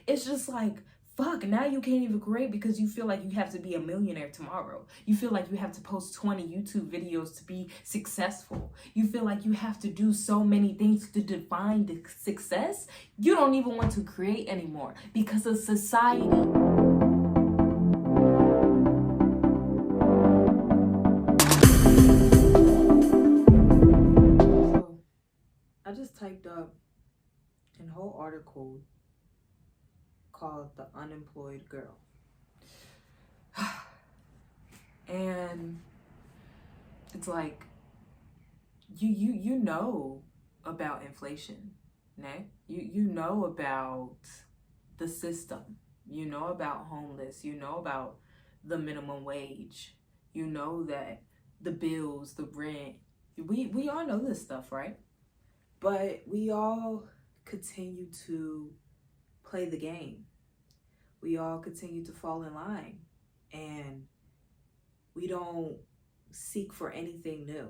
It's just like, fuck, now you can't even create because you feel like you have to be a millionaire tomorrow. You feel like you have to post 20 YouTube videos to be successful. You feel like you have to do so many things to define the success. You don't even want to create anymore because of society. So I just typed up a whole article called The Unemployed Girl. And it's like, you know about inflation, né? You know about the system. You know about homeless. You know about the minimum wage. You know that the bills, the rent. We all know this stuff, right? But we all continue to play the game. We all continue to fall in line, and we don't seek for anything new.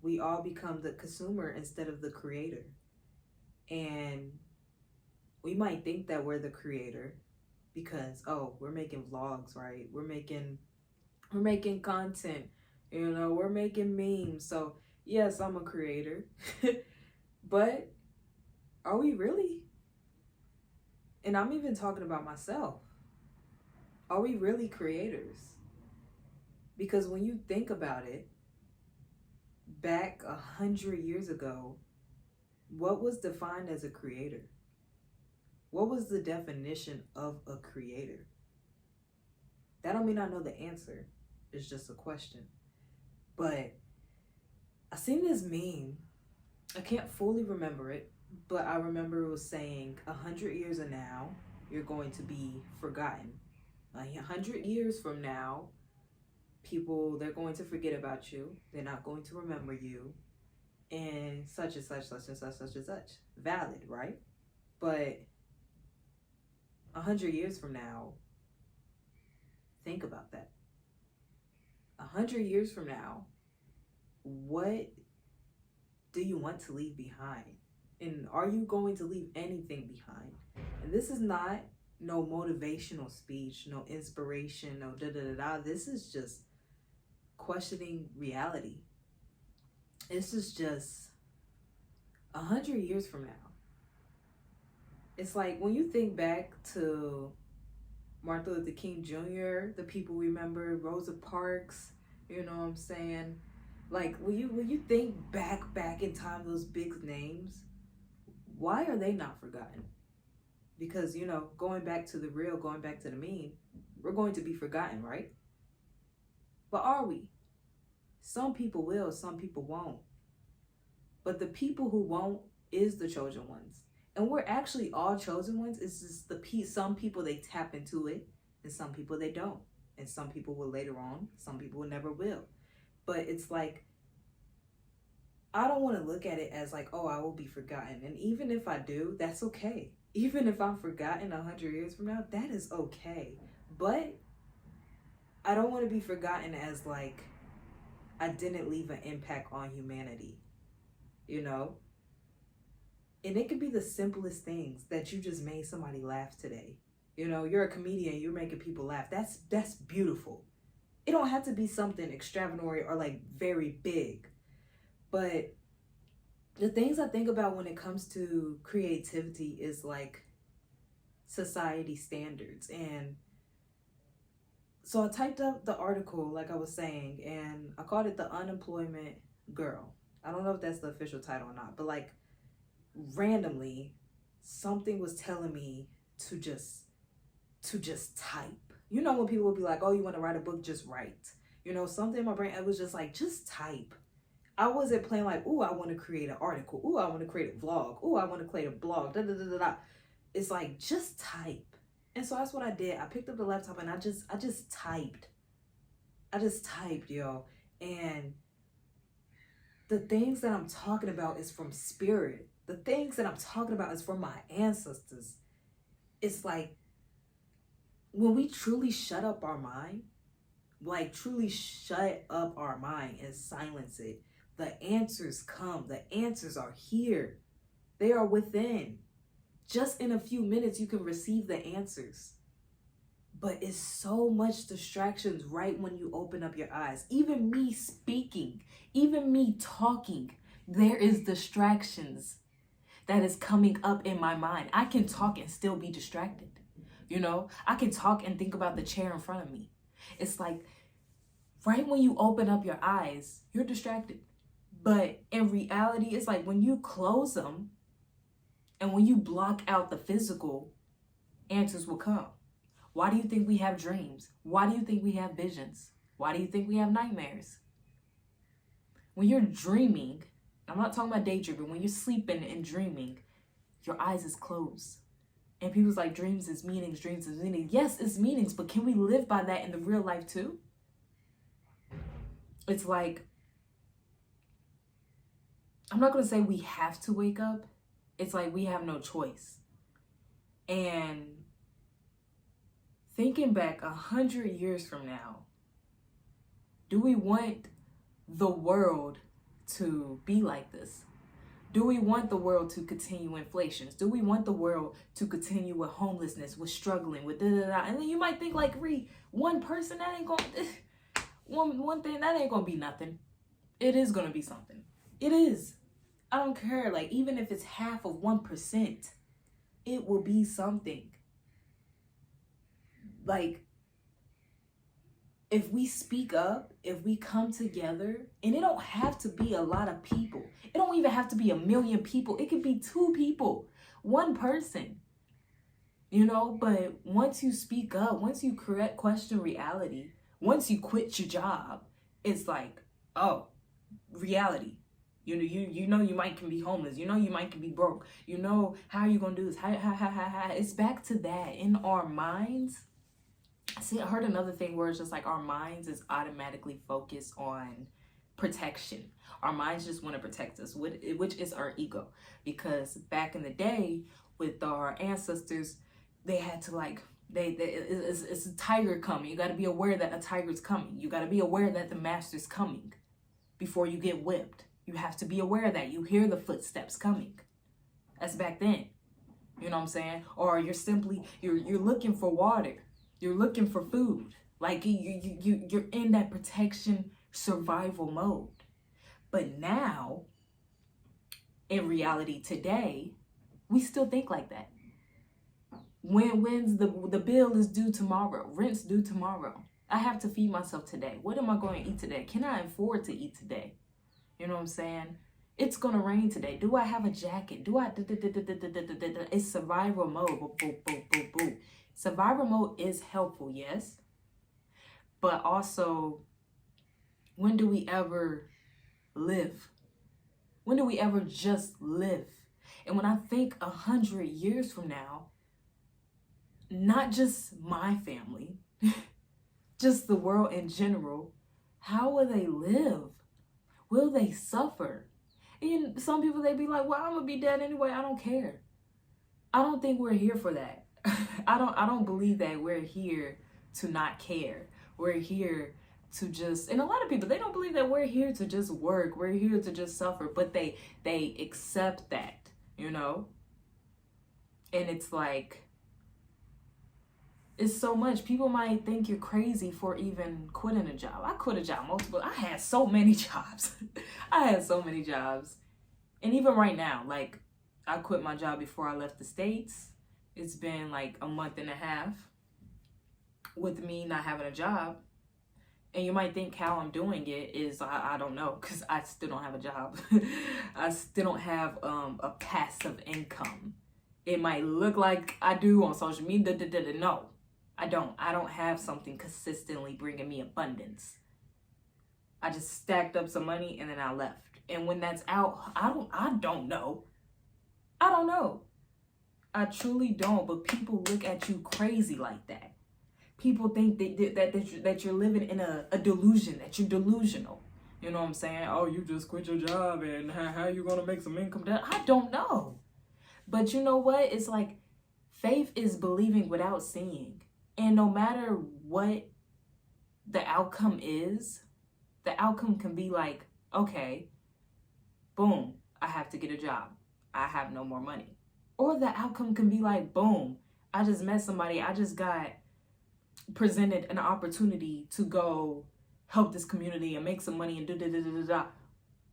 We all become the consumer instead of the creator. And we might think that we're the creator because, oh, we're making vlogs, right? We're making content, we're making memes. So yes, I'm a creator. But are we really? And I'm even talking about myself. Are we really creators? Because when you think about it, back 100 years ago, what was defined as a creator? What was the definition of a creator? That don't mean I know the answer. It's just a question. But I seen this meme. I can't fully remember it, but I remember it was saying 100 years from now, you're going to be forgotten. 100 years from now, they're going to forget about you. They're not going to remember you. And such and such, such and such, such and such. Valid, right? But 100 years from now, think about that. 100 years from now, what do you want to leave behind? And are you going to leave anything behind? And this is not no motivational speech, no inspiration, no da-da-da-da. This is just questioning reality. This is just 100 years from now. It's like when you think back to Martin Luther King Jr., the people we remember, Rosa Parks, you know what I'm saying? Like when you think back in time, those big names, why are they not forgotten? Because, going back to the real, going back to the meme, we're going to be forgotten, right? But are we? Some people will, some people won't. But the people who won't is the chosen ones. And we're actually all chosen ones. It's just some people, they tap into it, and some people they don't. And some people will later on, some people never will. But it's like, I don't want to look at it as like, oh, I will be forgotten. And even if I do, that's okay. Even if I'm forgotten 100 years from now, that is okay. But I don't want to be forgotten as like, I didn't leave an impact on humanity, And it could be the simplest things that you just made somebody laugh today. You're a comedian, you're making people laugh. That's beautiful. It don't have to be something extravagant or like very big. But the things I think about when it comes to creativity is like society standards. And so I typed up the article, like I was saying, and I called it The Unemployed Girl. I don't know if that's the official title or not, but like randomly, something was telling me to just type. When people will be like, oh, you want to write a book, just write. Something in my brain, it was just like, just type. I wasn't playing like, ooh, I want to create an article. Ooh, I want to create a vlog. Ooh, I want to create a blog. Da, da, da, da, da. It's like, just type. And so that's what I did. I picked up the laptop and I just typed. I just typed, yo. And the things that I'm talking about is from spirit. The things that I'm talking about is from my ancestors. It's like, when we truly shut up our mind, and silence it, the answers come. The answers are here. They are within. Just in a few minutes, you can receive the answers. But it's so much distractions right when you open up your eyes. Even me speaking, even me talking, there is distractions that is coming up in my mind. I can talk and still be distracted. You know, I can talk and think about the chair in front of me. It's like right when you open up your eyes, you're distracted. But in reality, it's like when you close them and when you block out the physical, answers will come. Why do you think we have dreams? Why do you think we have visions? Why do you think we have nightmares? When you're dreaming, I'm not talking about daydreaming, when you're sleeping and dreaming, your eyes is closed. And people's like, dreams is meanings, dreams is meanings. Yes, it's meanings, but can we live by that in the real life too? It's like, I'm not going to say we have to wake up. It's like we have no choice. And thinking back 100 years from now, do we want the world to be like this? Do we want the world to continue inflations? Do we want the world to continue with homelessness, with struggling, with da-da-da? And then you might think like, one person, that ain't gonna, one thing, that ain't gonna be nothing. It is gonna be something. It is. I don't care. Like, even if it's half of 1%, it will be something. Like, if we speak up, if we come together, and it don't have to be a lot of people. It don't even have to be 1 million people. It could be 2 people, 1 person, you know? But once you speak up, once you question reality, once you quit your job, it's like, oh, reality. You know you might can be homeless. You know you might can be broke. You know how you gonna do this. How. It's back to that in our minds. See, I heard another thing where it's just like our minds is automatically focused on protection. Our minds just want to protect us, which is our ego. Because back in the day with our ancestors, they had to like, it's a tiger coming. You got to be aware that a tiger's coming. You got to be aware that the master's coming before you get whipped. You have to be aware that you hear the footsteps coming. That's back then. You know what I'm saying? Or you're looking for water. You're looking for food. Like you're in that protection survival mode. But now, in reality today, we still think like that. When's the bill is due tomorrow, rent's due tomorrow. I have to feed myself today. What am I going to eat today? Can I afford to eat today? You know what I'm saying? It's going to rain today. Do I have a jacket? Do I? It's survival mode. Boom, boom, boom, boom, boom. Survival mode is helpful, yes. But also, when do we ever live? When do we ever just live? And when I think 100 years from now, not just my family, just the world in general, how will they live? Will they suffer? And some people, they be like, well, I'm gonna be dead anyway. I don't care. I don't think we're here for that. I don't believe that we're here to not care. We're here to just, and a lot of people, they don't believe that we're here to just work. We're here to just suffer, but they accept that, you know? And it's like, it's so much. People might think you're crazy for even quitting a job. I quit a job multiple. I had so many jobs. And even right now, like, I quit my job before I left the States. It's been like a month and a half with me not having a job. And you might think how I'm doing it is, I don't know, because I still don't have a job. I still don't have a passive income. It might look like I do on social media. No, I don't. I don't have something consistently bringing me abundance. I just stacked up some money and then I left. And when that's out, I don't know. I don't know. I truly don't. But people look at you crazy like that. People think that you're living in a delusion, that you're delusional. You know what I'm saying? Oh, you just quit your job and how you going to make some income? I don't know. But you know what? It's like faith is believing without seeing. And no matter what the outcome is, the outcome can be like, okay, boom, I have to get a job. I have no more money. Or the outcome can be like, boom, I just met somebody, I just got presented an opportunity to go help this community and make some money and do da da da da da,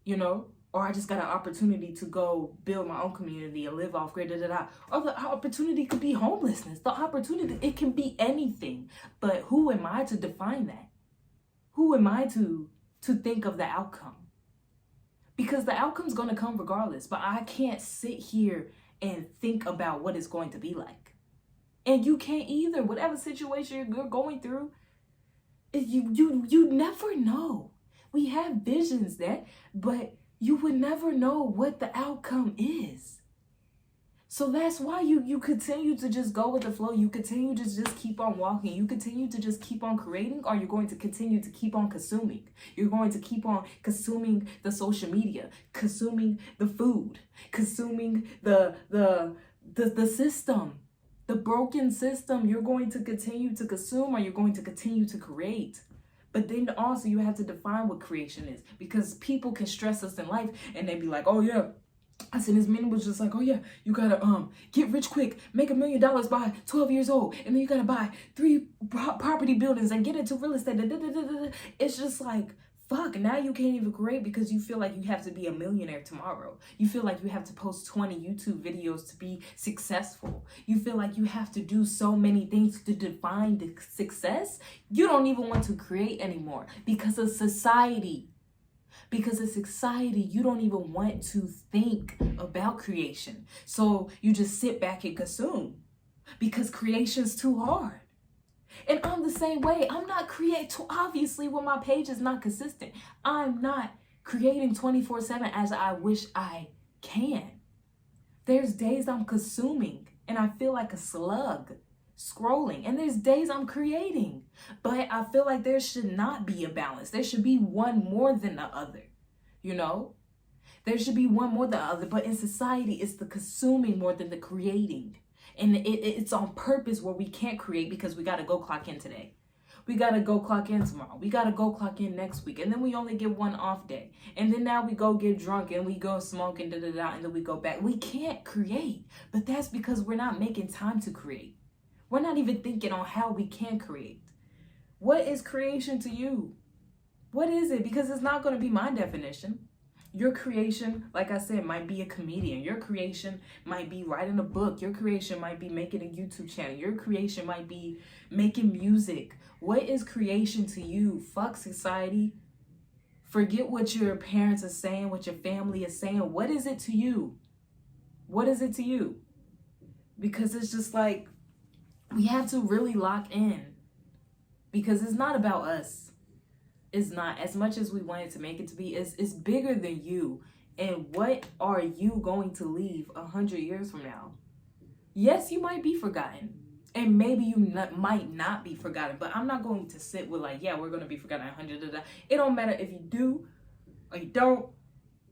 you know? Or I just got an opportunity to go build my own community and live off grid, da da da. Or the opportunity could be homelessness. The opportunity, it can be anything. But who am I to define that? Who am I to think of the outcome? Because the outcome's going to come regardless. But I can't sit here and think about what it's going to be like. And you can't either. Whatever situation you're going through, you never know. We have visions but you would never know what the outcome is. So that's why you continue to just go with the flow. You continue to just keep on walking. You continue to just keep on creating, or you're going to continue to keep on consuming. You're going to keep on consuming the social media, consuming the food, consuming the system, the broken system. You're going to continue to consume, or you're going to continue to create. But then also you have to define what creation is, because people can stress us in life and they be like, oh yeah, I said this man was just like, oh yeah, you gotta get rich quick, make $1 million by 12 years old, and then you gotta buy 3 property buildings and get into real estate. It's just like, fuck, now you can't even create because you feel like you have to be a millionaire tomorrow. You feel like you have to post 20 YouTube videos to be successful. You feel like you have to do so many things to define the success. You don't even want to create anymore because of society. Because of society, you don't even want to think about creation. So you just sit back and consume because creation's too hard. And I'm the same way. I'm not creating, obviously, when my page is not consistent. I'm not creating 24/7 as I wish I can. There's days I'm consuming and I feel like a slug scrolling. And there's days I'm creating. But I feel like there should not be a balance. There should be one more than the other, you know? There should be one more than the other. But in society, it's the consuming more than the creating. And it's on purpose where we can't create because we got to go clock in today. We got to go clock in tomorrow. We got to go clock in next week. And then we only get one off day. And then now we go get drunk and we go smoke and da-da-da, and then we go back. We can't create. But that's because we're not making time to create. We're not even thinking on how we can create. What is creation to you? What is it? Because it's not going to be my definition. Your creation, like I said, might be a comedian. Your creation might be writing a book. Your creation might be making a YouTube channel. Your creation might be making music. What is creation to you? Fuck society. Forget what your parents are saying, what your family is saying. What is it to you? What is it to you? Because it's just like, we have to really lock in. Because it's not about us. It's not. As much as we wanted to make it to be, it's bigger than you. And what are you going to leave 100 years from now? Yes, you might be forgotten. And maybe you might not be forgotten. But I'm not going to sit with like, yeah, we're going to be forgotten 100. It don't matter if you do or you don't.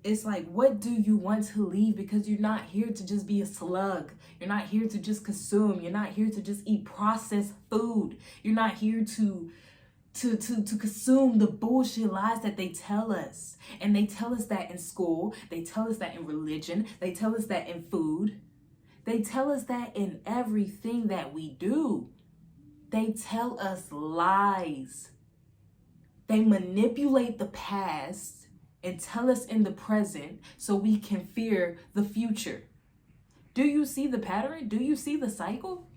It's like, what do you want to leave? Because you're not here to just be a slug. You're not here to just consume. You're not here to just eat processed food. You're not here to consume the bullshit lies that they tell us. And they tell us that in school. They tell us that in religion. They tell us that in food. They tell us that in everything that we do. They tell us lies. They manipulate the past and tell us in the present so we can fear the future. Do you see the pattern? Do you see the cycle?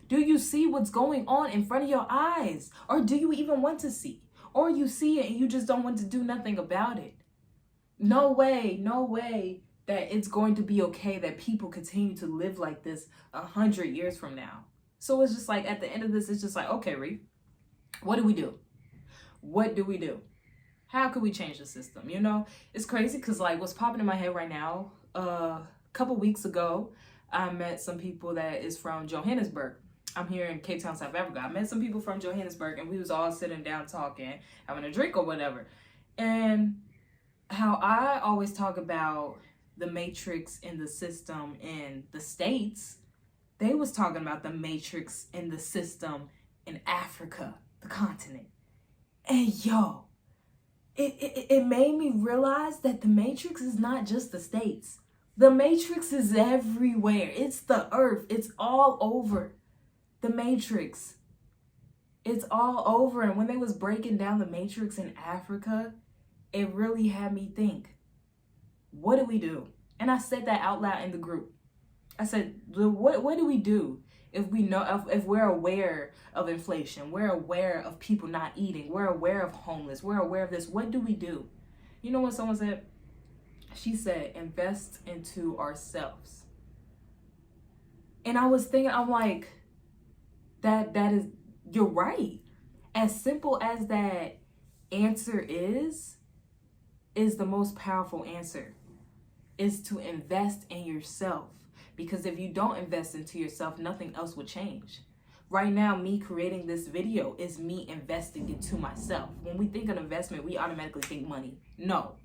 Do you see what's going on in front of your eyes? Or do you even want to see? Or you see it and you just don't want to do nothing about it? No way that it's going to be okay that people continue to live like this 100 years from now. So it's just like, at the end of this, it's just like, okay, Reef, what do we do? What do we do? How could we change the system? You know, it's crazy because like what's popping in my head right now, a couple weeks ago, I met some people that is from Johannesburg. I'm here in Cape Town, South Africa. I met some people from Johannesburg and we was all sitting down talking, having a drink or whatever. And how I always talk about the matrix in the system in the States, they was talking about the matrix in the system in Africa, the continent. And yo, it made me realize that the matrix is not just the States. The Matrix is everywhere. It's the earth. It's all over. The Matrix. It's all over. And when they was breaking down the Matrix in Africa, it really had me think, what do we do? And I said that out loud in the group. I said, what do we do if we know, if we're aware of inflation, we're aware of people not eating, we're aware of homeless, we're aware of this, what do we do? You know what someone said? She said, invest into ourselves. And I was thinking, I'm like, that is, you're right. As simple as that answer is the most powerful answer, is to invest in yourself. Because if you don't invest into yourself, nothing else will change. Right now, me creating this video is me investing into myself. When we think of investment, we automatically think money. No.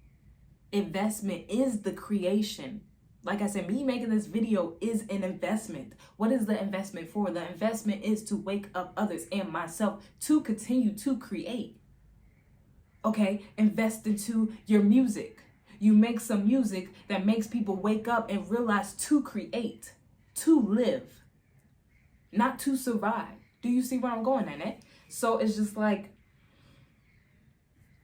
Investment is the creation. Like I said, me making this video is an investment. What is the investment for? The investment is to wake up others and myself to continue to create. Okay, invest into your music. You make some music that makes people wake up and realize to create, to live, not to survive. Do you see where I'm going at it? So it's just like,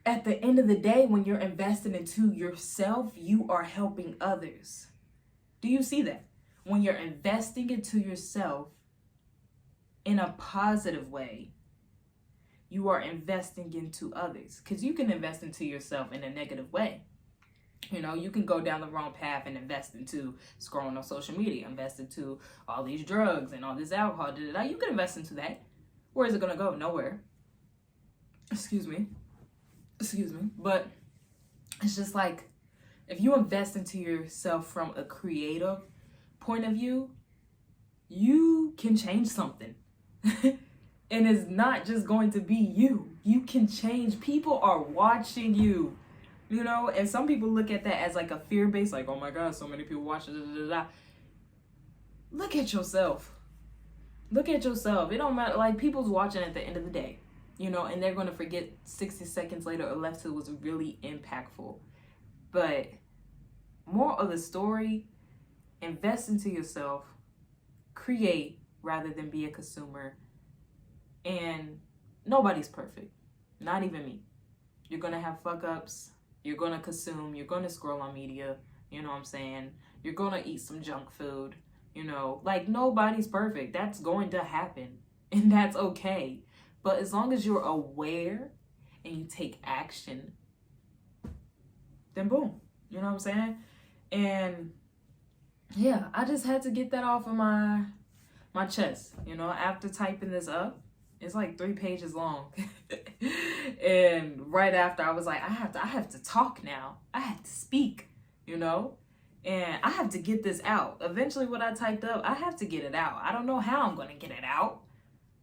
at the end of the day, when you're investing into yourself, you are helping others. Do you see that? When you're investing into yourself in a positive way, you are investing into others. Because you can invest into yourself in a negative way. You know, you can go down the wrong path and invest into scrolling on social media, invest into all these drugs and all this alcohol. You can invest into that. Where is it going to go? Nowhere. Excuse me. But it's just like, if you invest into yourself from a creative point of view, you can change something. And it's not just going to be you. You can change. People are watching you. You know, and some people look at that as like a fear base, like, oh my God, so many people watching. Look at yourself. Look at yourself. It don't matter. Like, people's watching at the end of the day, you know, and they're going to forget 60 seconds later or less it was really impactful. But more of the story, invest into yourself, create rather than be a consumer. And nobody's perfect. Not even me. You're going to have fuck ups. You're going to consume. You're going to scroll on media. You know what I'm saying? You're going to eat some junk food. You know, like, nobody's perfect. That's going to happen. And that's okay. But as long as you're aware and you take action, then boom. You know what I'm saying? And yeah, I just had to get that off of my chest. You know, after typing this up, it's like 3 pages long. And right after, I was like, I have to talk now. I have to speak, you know? And I have to get this out. Eventually, what I typed up, I have to get it out. I don't know how I'm going to get it out,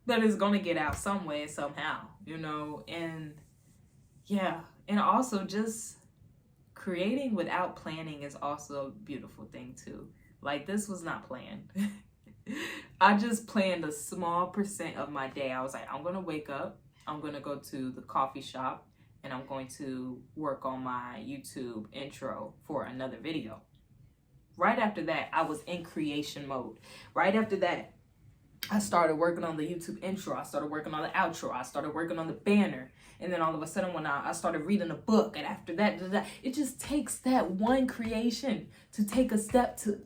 but it's going to get out some way, somehow, you know? And yeah, and also just creating without planning is also a beautiful thing too. Like, this was not planned. I just planned a small percent of my day. I was like, I'm going to wake up, I'm going to go to the coffee shop, and I'm going to work on my YouTube intro for another video. Right after that, I was in creation mode. Right after that, I started working on the YouTube intro. I started working on the outro. I started working on the banner. And then all of a sudden, when I started reading a book, and after that, it just takes that one creation to take a step to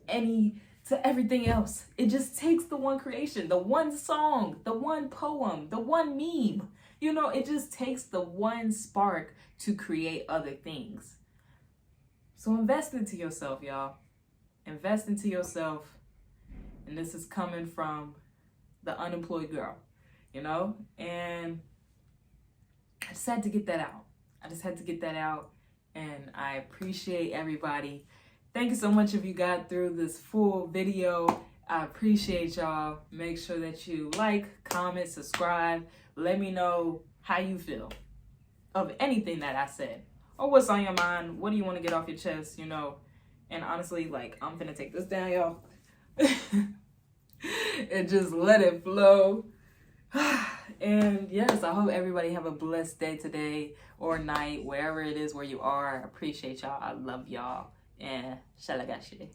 everything else. It just takes the one creation, the one song, the one poem, the one meme. You know, it just takes the one spark to create other things. So invest into yourself, y'all. Invest into yourself. And this is coming from the Unemployed Girl, you know? And I just had to get that out. And I appreciate everybody. Thank you so much if you got through this full video. I appreciate y'all. Make sure that you like, comment, subscribe. Let me know how you feel of anything that I said. Or what's on your mind. What do you want to get off your chest, you know? And honestly, like, I'm finna take this down, y'all. And just let it flow. And yes, I hope everybody have a blessed day today or night, wherever it is where you are. I appreciate y'all. I love y'all. And shalagashi.